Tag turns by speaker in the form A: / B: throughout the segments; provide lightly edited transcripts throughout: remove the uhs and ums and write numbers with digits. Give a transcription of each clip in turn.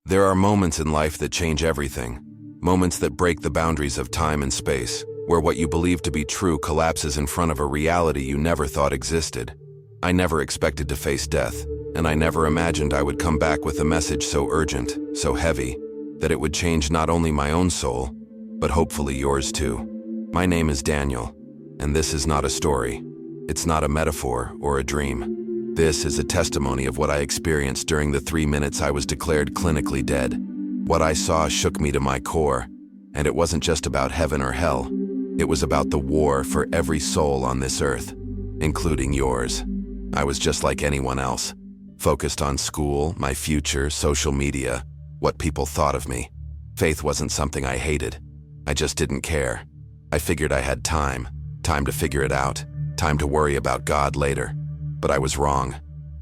A: There are moments in life that change everything. Moments that break the boundaries of time and space, where what you believe to be true collapses in front of a reality you never thought existed. I never expected to face death, and I never imagined I would come back with a message so urgent, so heavy, that it would change not only my own soul, but hopefully yours too. My name is Daniel, and this is not a story. It's not a metaphor or a dream. This is a testimony of what I experienced during the 3 minutes I was declared clinically dead. What I saw shook me to my core, and it wasn't just about heaven or hell. It was about the war for every soul on this earth, including yours. I was just like anyone else, focused on school, my future, social media, what people thought of me. Faith wasn't something I hated. I just didn't care. I figured I had time to figure it out, time to worry about God later. But I was wrong.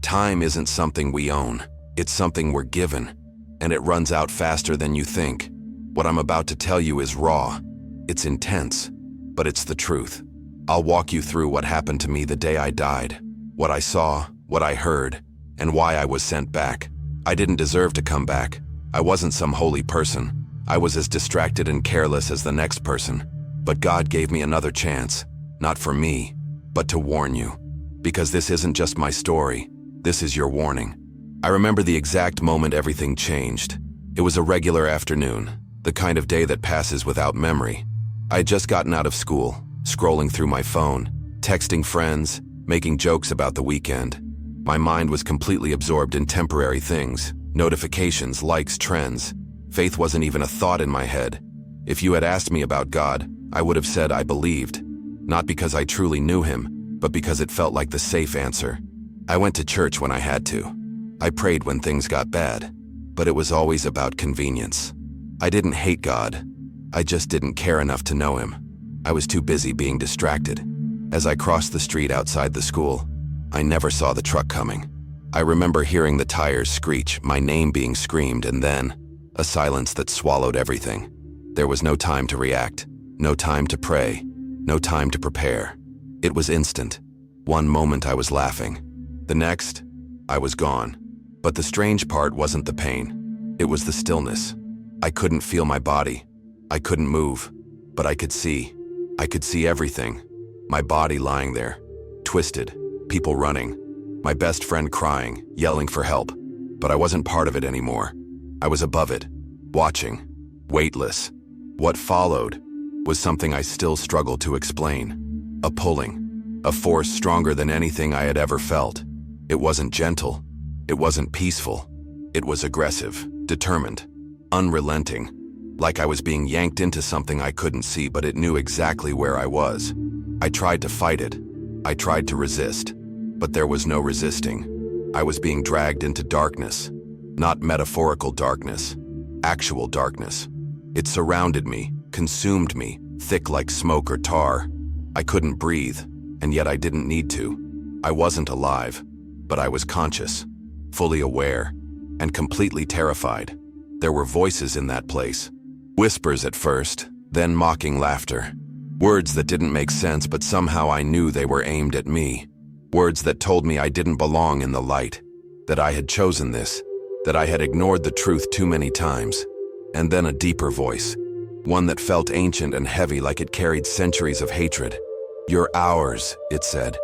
A: Time isn't something we own. It's something we're given, and it runs out faster than you think. What I'm about to tell you is raw. It's intense, but it's the truth. I'll walk you through what happened to me the day I died, what I saw, what I heard, and why I was sent back. I didn't deserve to come back. I wasn't some holy person. I was as distracted and careless as the next person. But God gave me another chance, not for me, but to warn you. Because this isn't just my story, this is your warning. I remember the exact moment everything changed. It was a regular afternoon, the kind of day that passes without memory. I had just gotten out of school, scrolling through my phone, texting friends, making jokes about the weekend. My mind was completely absorbed in temporary things, notifications, likes, trends. Faith wasn't even a thought in my head. If you had asked me about God, I would have said I believed, not because I truly knew him, but because it felt like the safe answer. I went to church when I had to. I prayed when things got bad, but it was always about convenience. I didn't hate God. I just didn't care enough to know him. I was too busy being distracted. As I crossed the street outside the school, I never saw the truck coming. I remember hearing the tires screech, my name being screamed, and then a silence that swallowed everything. There was no time to react, no time to pray, no time to prepare. It was instant. One moment I was laughing. The next, I was gone. But the strange part wasn't the pain. It was the stillness. I couldn't feel my body. I couldn't move. But I could see. I could see everything. My body lying there, twisted, people running, my best friend crying, yelling for help. But I wasn't part of it anymore. I was above it, watching, weightless. What followed was something I still struggle to explain. A pulling, a force stronger than anything I had ever felt. It wasn't gentle, it wasn't peaceful. It was aggressive, determined, unrelenting, like I was being yanked into something I couldn't see, but it knew exactly where I was. I tried to fight it, I tried to resist, but there was no resisting. I was being dragged into darkness, not metaphorical darkness, actual darkness. It surrounded me, consumed me, thick like smoke or tar. I couldn't breathe, and yet I didn't need to. I wasn't alive, but I was conscious, fully aware, and completely terrified. There were voices in that place. Whispers at first, then mocking laughter. Words that didn't make sense, but somehow I knew they were aimed at me. Words that told me I didn't belong in the light, that I had chosen this, that I had ignored the truth too many times. And then a deeper voice, one that felt ancient and heavy, like it carried centuries of hatred. "You're ours," it said.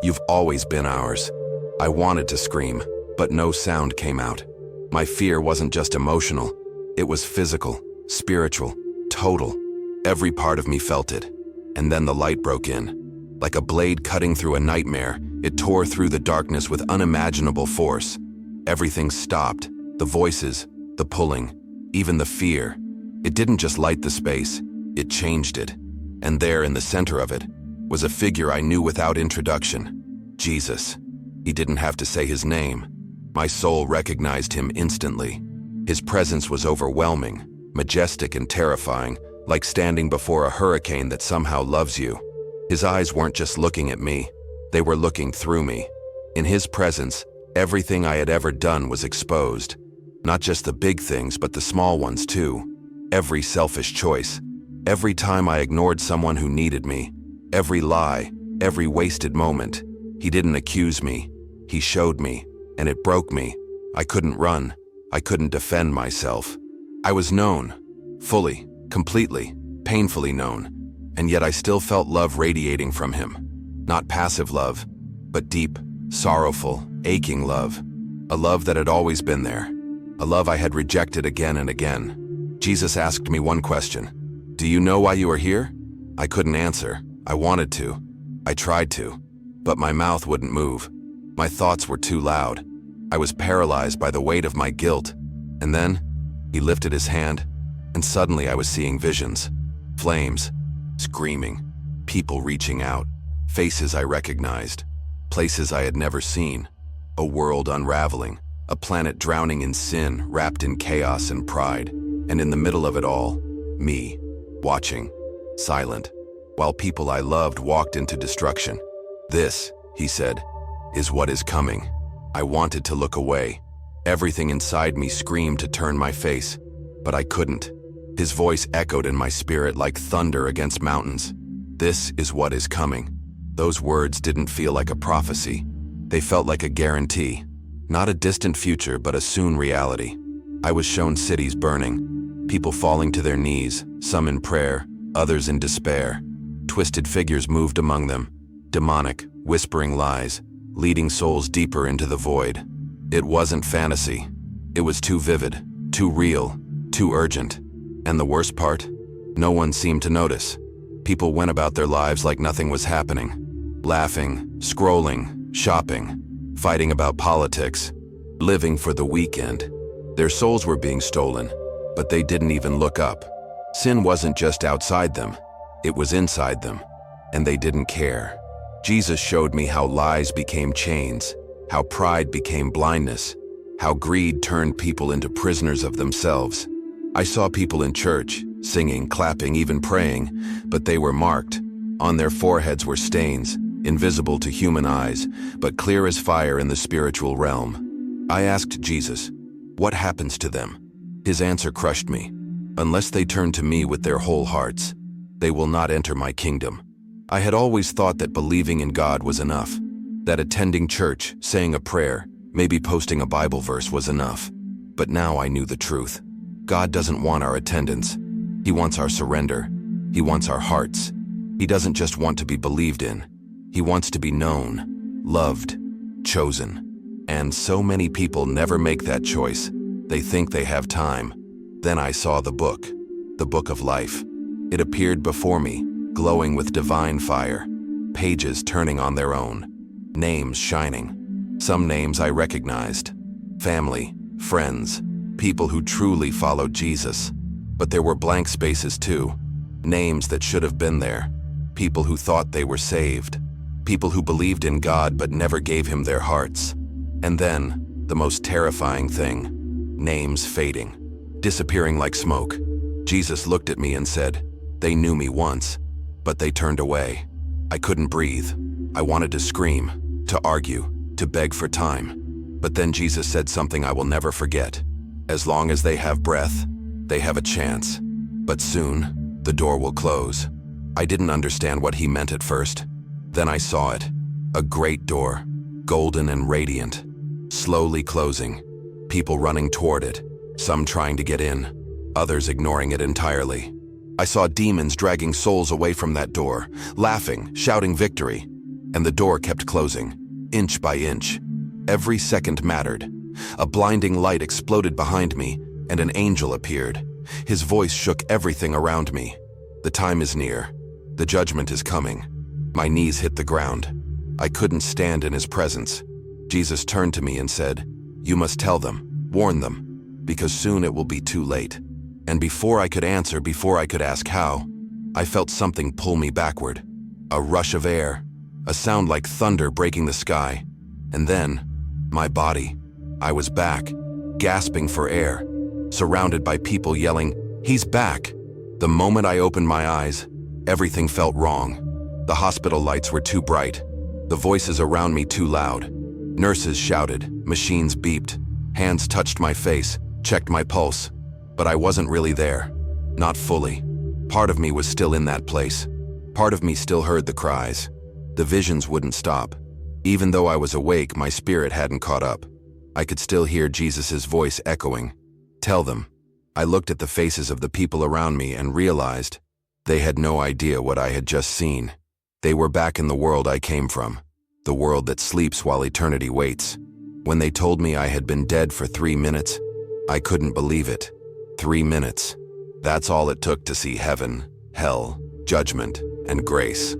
A: "You've always been ours." I wanted to scream, but no sound came out. My fear wasn't just emotional. It was physical, spiritual, total. Every part of me felt it. And then the light broke in. Like a blade cutting through a nightmare, it tore through the darkness with unimaginable force. Everything stopped. The voices, the pulling, even the fear. It didn't just light the space, it changed it. And there in the center of it was a figure I knew without introduction. Jesus. He didn't have to say his name. My soul recognized him instantly. His presence was overwhelming, majestic and terrifying, like standing before a hurricane that somehow loves you. His eyes weren't just looking at me, they were looking through me. In his presence, everything I had ever done was exposed. Not just the big things, but the small ones too. Every selfish choice, every time I ignored someone who needed me, every lie, every wasted moment. He didn't accuse me, he showed me, and it broke me. I couldn't run, I couldn't defend myself. I was known. Fully, completely, painfully known. And yet I still felt love radiating from him. Not passive love, but deep, sorrowful, aching love. A love that had always been there. A love I had rejected again and again. Jesus asked me one question. Do you know why you are here? I couldn't answer. I wanted to. I tried to. But my mouth wouldn't move. My thoughts were too loud. I was paralyzed by the weight of my guilt. And then, he lifted his hand, and suddenly I was seeing visions. Flames, screaming, people reaching out, faces I recognized, places I had never seen, a world unraveling, a planet drowning in sin, wrapped in chaos and pride, and in the middle of it all, me, watching, silent, while people I loved walked into destruction. This, he said, is what is coming. I wanted to look away. Everything inside me screamed to turn my face, but I couldn't. His voice echoed in my spirit like thunder against mountains. This is what is coming. Those words didn't feel like a prophecy. They felt like a guarantee. Not a distant future, but a soon reality. I was shown cities burning, people falling to their knees, some in prayer, others in despair. Twisted figures moved among them, demonic, whispering lies, leading souls deeper into the void. It wasn't fantasy. It was too vivid, too real, too urgent. And the worst part? No one seemed to notice. People went about their lives like nothing was happening. Laughing, scrolling, shopping, fighting about politics, living for the weekend. Their souls were being stolen, but they didn't even look up. Sin wasn't just outside them, it was inside them, and they didn't care. Jesus showed me how lies became chains, how pride became blindness, how greed turned people into prisoners of themselves. I saw people in church, singing, clapping, even praying, but they were marked. On their foreheads were stains, invisible to human eyes, but clear as fire in the spiritual realm. I asked Jesus, what happens to them? His answer crushed me. Unless they turn to me with their whole hearts, they will not enter my kingdom. I had always thought that believing in God was enough, that attending church, saying a prayer, maybe posting a Bible verse was enough. But now I knew the truth. God doesn't want our attendance. He wants our surrender. He wants our hearts. He doesn't just want to be believed in. He wants to be known, loved, chosen. And so many people never make that choice. They think they have time. Then I saw the book of life. It appeared before me, glowing with divine fire, pages turning on their own, names shining. Some names I recognized. Family, friends, people who truly followed Jesus. But there were blank spaces too. Names that should have been there. People who thought they were saved. People who believed in God but never gave him their hearts. And then, the most terrifying thing, names fading, disappearing like smoke. Jesus looked at me and said, they knew me once, but they turned away. I couldn't breathe. I wanted to scream, to argue, to beg for time. But then Jesus said something I will never forget. As long as they have breath, they have a chance. But soon, the door will close. I didn't understand what he meant at first. Then I saw it. A great door, golden and radiant, slowly closing. People running toward it, some trying to get in, others ignoring it entirely. I saw demons dragging souls away from that door, laughing, shouting victory. And the door kept closing, inch by inch. Every second mattered. A blinding light exploded behind me, and an angel appeared. His voice shook everything around me. The time is near. The judgment is coming. My knees hit the ground. I couldn't stand in his presence. Jesus turned to me and said, you must tell them, warn them, because soon it will be too late. And before I could answer, before I could ask how, I felt something pull me backward. A rush of air, a sound like thunder breaking the sky. And then, my body. I was back, gasping for air, surrounded by people yelling, he's back. The moment I opened my eyes, everything felt wrong. The hospital lights were too bright, the voices around me too loud. Nurses shouted, machines beeped, hands touched my face, checked my pulse. But I wasn't really there, not fully. Part of me was still in that place. Part of me still heard the cries. The visions wouldn't stop. Even though I was awake, my spirit hadn't caught up. I could still hear Jesus' voice echoing. Tell them. I looked at the faces of the people around me and realized they had no idea what I had just seen. They were back in the world I came from, the world that sleeps while eternity waits. When they told me I had been dead for 3 minutes, I couldn't believe it. 3 minutes. That's all it took to see heaven, hell, judgment, and grace.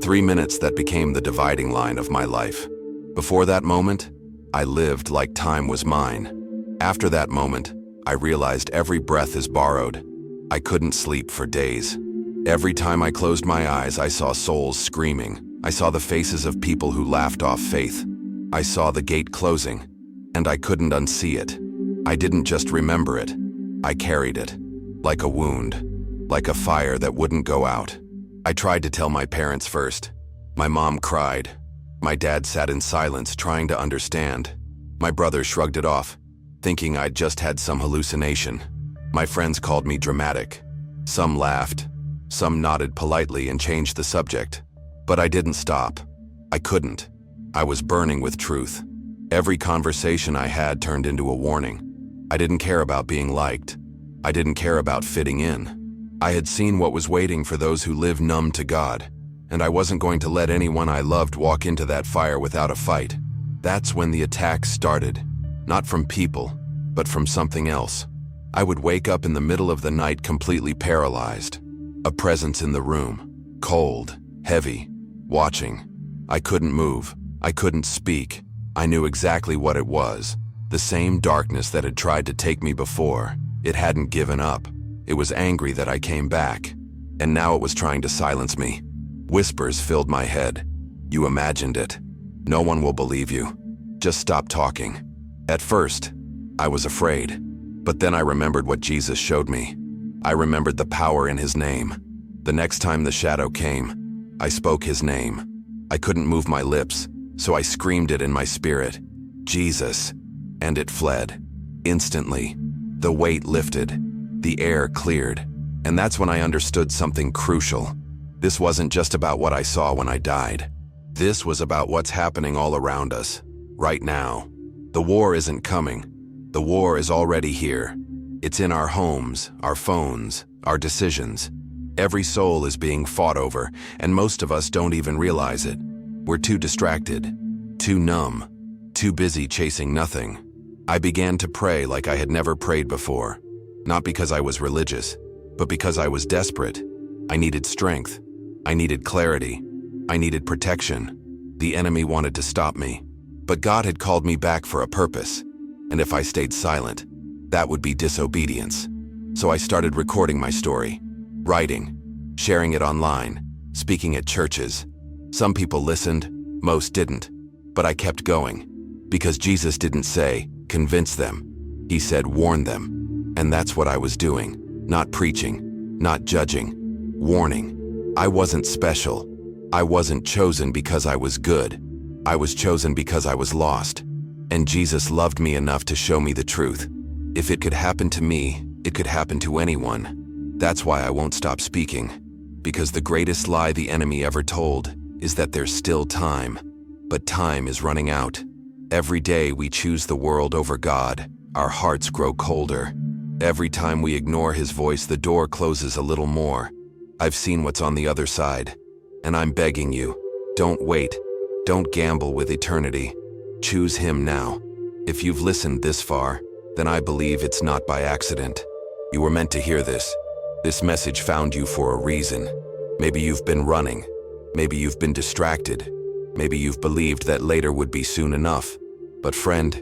A: 3 minutes that became the dividing line of my life. Before that moment, I lived like time was mine. After that moment, I realized every breath is borrowed. I couldn't sleep for days. Every time I closed my eyes, I saw souls screaming. I saw the faces of people who laughed off faith. I saw the gate closing, and I couldn't unsee it. I didn't just remember it. I carried it, like a wound, like a fire that wouldn't go out. I tried to tell my parents first. My mom cried. My dad sat in silence, trying to understand. My brother shrugged it off, thinking I'd just had some hallucination. My friends called me dramatic. Some laughed. Some nodded politely and changed the subject. But I didn't stop. I couldn't. I was burning with truth. Every conversation I had turned into a warning. I didn't care about being liked. I didn't care about fitting in. I had seen what was waiting for those who live numb to God, and I wasn't going to let anyone I loved walk into that fire without a fight. That's when the attacks started. Not from people, but from something else. I would wake up in the middle of the night completely paralyzed. A presence in the room, cold, heavy, watching. I couldn't move. I couldn't speak. I knew exactly what it was. The same darkness that had tried to take me before. It hadn't given up. It was angry that I came back. And now it was trying to silence me. Whispers filled my head. You imagined it. No one will believe you. Just stop talking. At first, I was afraid. But then I remembered what Jesus showed me. I remembered the power in his name. The next time the shadow came, I spoke his name. I couldn't move my lips, so I screamed it in my spirit. Jesus. And it fled. Instantly. The weight lifted. The air cleared. And that's when I understood something crucial. This wasn't just about what I saw when I died. This was about what's happening all around us, right now. The war isn't coming. The war is already here. It's in our homes, our phones, our decisions. Every soul is being fought over, and most of us don't even realize it. We're too distracted, too numb, too busy chasing nothing. I began to pray like I had never prayed before. Not because I was religious, but because I was desperate. I needed strength. I needed clarity. I needed protection. The enemy wanted to stop me. But God had called me back for a purpose. And if I stayed silent, that would be disobedience. So I started recording my story, writing, sharing it online, speaking at churches. Some people listened, most didn't. But I kept going. Because Jesus didn't say, convince them. He said, warn them. And that's what I was doing. Not preaching, not judging, warning. I wasn't special. I wasn't chosen because I was good. I was chosen because I was lost. And Jesus loved me enough to show me the truth. If it could happen to me, it could happen to anyone. That's why I won't stop speaking. Because the greatest lie the enemy ever told is that there's still time. But time is running out. Every day we choose the world over God, our hearts grow colder. Every time we ignore his voice, the door closes a little more. I've seen what's on the other side. And I'm begging you, don't wait. Don't gamble with eternity. Choose him now. If you've listened this far, then I believe it's not by accident. You were meant to hear this. This message found you for a reason. Maybe you've been running. Maybe you've been distracted. Maybe you've believed that later would be soon enough. But friend,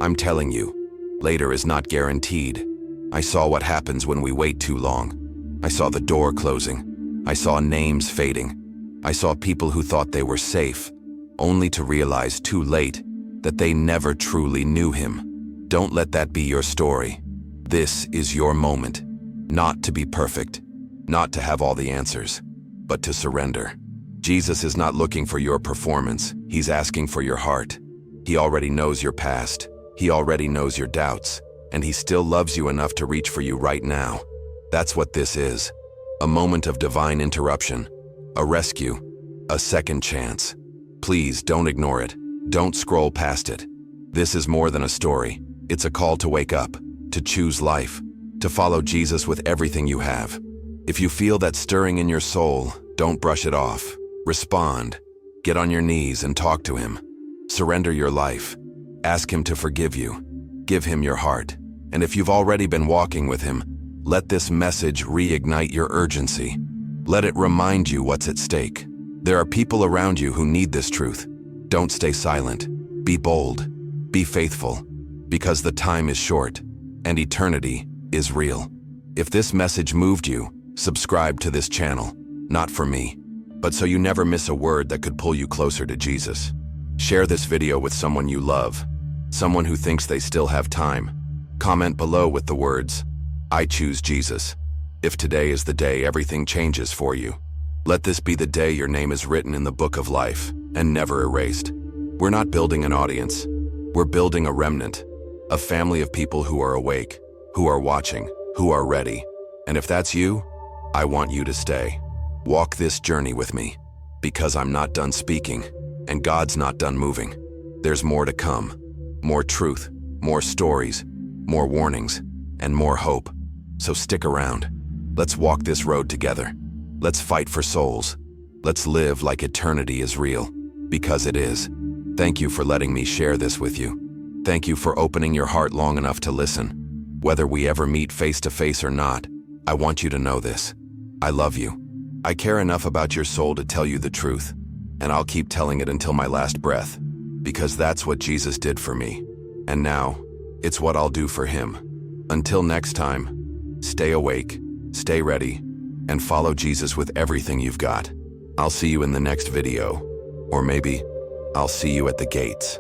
A: I'm telling you, later is not guaranteed. I saw what happens when we wait too long. I saw the door closing. I saw names fading. I saw people who thought they were safe, only to realize too late that they never truly knew him. Don't let that be your story. This is your moment. Not to be perfect, not to have all the answers, but to surrender. Jesus is not looking for your performance. He's asking for your heart. He already knows your past. He already knows your doubts. And he still loves you enough to reach for you right now. That's what this is. A moment of divine interruption. A rescue. A second chance. Please don't ignore it. Don't scroll past it. This is more than a story. It's a call to wake up, to choose life, to follow Jesus with everything you have. If you feel that stirring in your soul, don't brush it off. Respond. Get on your knees and talk to him. Surrender your life. Ask him to forgive you. Give him your heart. And if you've already been walking with him, let this message reignite your urgency. Let it remind you what's at stake. There are people around you who need this truth. Don't stay silent. Be bold. Be faithful. Because the time is short, and eternity is real. If this message moved you, subscribe to this channel. Not for me, but so you never miss a word that could pull you closer to Jesus. Share this video with someone you love, someone who thinks they still have time. Comment below with the words, "I choose Jesus." If today is the day everything changes for you, let this be the day your name is written in the book of life and never erased. We're not building an audience. We're building a remnant, a family of people who are awake, who are watching, who are ready. And if that's you, I want you to stay. Walk this journey with me, because I'm not done speaking, and God's not done moving. There's more to come. More truth, more stories, more warnings, and more hope. So stick around. Let's walk this road together. Let's fight for souls. Let's live like eternity is real, because it is. Thank you for letting me share this with you. Thank you for opening your heart long enough to listen. Whether we ever meet face to face or not, I want you to know this. I love you. I care enough about your soul to tell you the truth, and I'll keep telling it until my last breath, because that's what Jesus did for me. And now, it's what I'll do for him. Until next time, stay awake, stay ready, and follow Jesus with everything you've got. I'll see you in the next video, or maybe I'll see you at the gates.